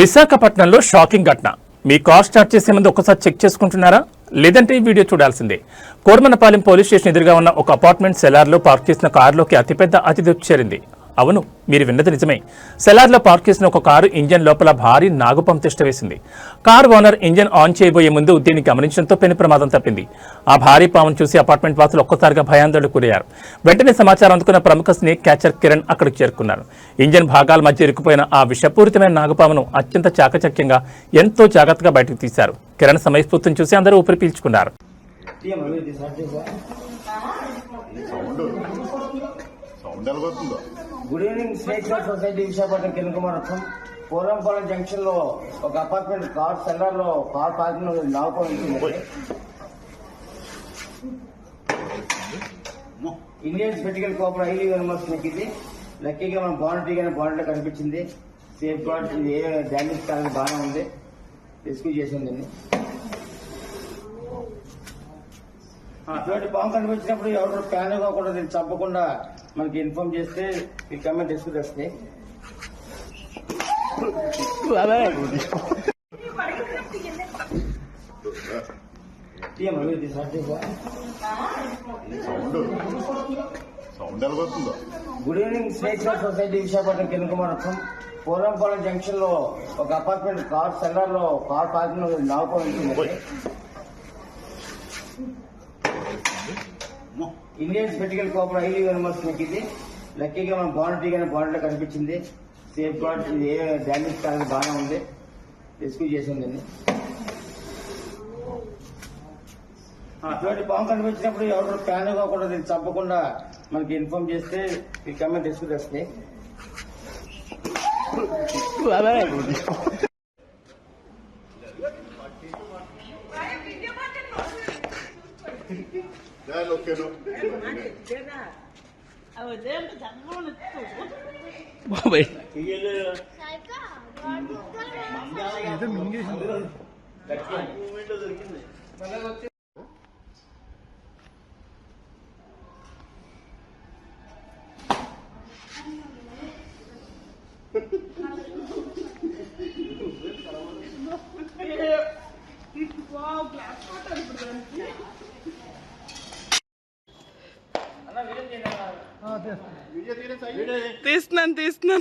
విశాఖపట్నంలో షాకింగ్ ఘటన. మీ car start చేసే ముందు ఒకసారి చెక్ చేసుకుంటున్నారా? లేదంటే ఈ వీడియో చూడాల్సిందే. కోరమనపాలెం పోలీస్ స్టేషన్ ఎదురుగా ఉన్న ఒక అపార్ట్మెంట్ సెలార్లో పార్క్ చేసిన కారులోకి అతిపెద్ద అతిథి చేరింది. అవును, మీరు విన్నది నిజమే. సెలార్లో పార్క్ చేసిన ఒక కారు ఇంజన్ లోపల భారీ నాగుపాము తిష్ట వేసింది. కారు ఓనర్ ఇంజన్ ఆన్ చేయబోయే ముందు దీన్ని గమనించడంతో పెను ప్రమాదం తప్పింది. ఆ భారీ పామును చూసి అపార్ట్మెంట్ వాసులు ఒక్కసారిగా భయాందోళనకు గురయ్యారు. వెంటనే సమాచారం అందుకున్న ప్రముఖ స్నేక్ క్యాచర్ కిరణ్ అక్కడికి చేరుకున్నారు. ఇంజన్ భాగాల మధ్య ఇరుక్కుపోయిన ఆ విషపూరితమైన నాగుపామును అత్యంత చాకచక్యంగా ఎంతో జాగ్రత్తగా బయటకు తీశారు. కిరణ్ సమయస్ఫూర్తిని చూసి అందరూ ఊపిరి పీల్చుకున్నారు. Good evening. Snake guard society Visakhapatnam Kiran Kumar Ratnam. Korampalem junction లో ఒక అపార్ట్మెంట్ కార్ సెల్లార్ లో కార్ పార్కింగ్ నాగుపాము Indian spectacle cobra highly venomous ఇది లక్కీగా మన బాండరీ కానీ బాండరీలో కనిపించింది. సేఫ్ గార్డ్ ఇది ఏ డ్యామేజ్ కాదని బాగానే ఉంది. రెస్క్యూ చేసింది. అటువంటి పాము కనిపించినప్పుడు ఎవరు ప్యాన్ కాకుండా దీన్ని చంపకుండా మనకి ఇన్ఫార్మ్ చేస్తే ఈ కమెంట్ రెస్క్యూ చేస్తాయి. Good evening. Snake guard society Visakhapatnam Kiran Kumar Ratnam. Korampalem junction లో ఒక అపార్ట్మెంట్ కార్ సెల్లార్ లో కార్ పార్కింగ్ నాగుపాము Indian spectacle cobra highly venomous ఇది లక్కీగా మన బాండరీ కానీ బాండరీలో కనిపించింది. సేఫ్ గార్డ్ ఇది ఏ డ్యామేజ్ కాదని బాగానే ఉంది. రెస్క్యూ చేసింది. అటువంటి పాము కనిపించినప్పుడు ఎవరు ప్యాన్ కాకుండా దీన్ని చంపకుండా మనకి ఇన్ఫార్మ్ చేస్తే ఈ కమెంట్ రెస్క్యూ చేస్తాయి. బాబాయ్ తీస్తున్నాను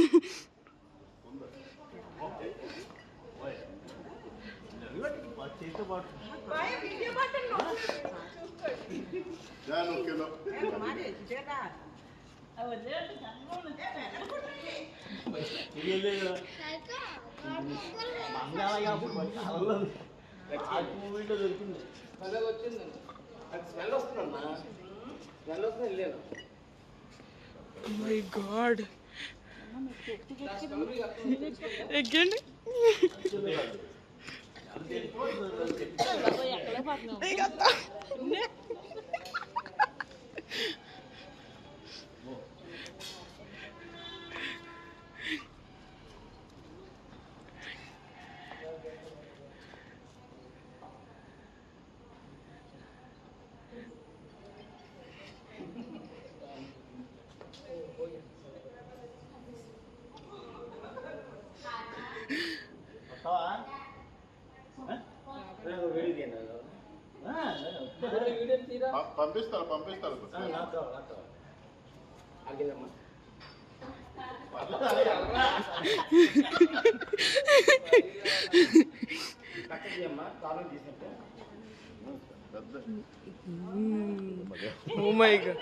మై గాడ్ ఎక్కండి. పంపిస్తారు ఓ మై గాడ్.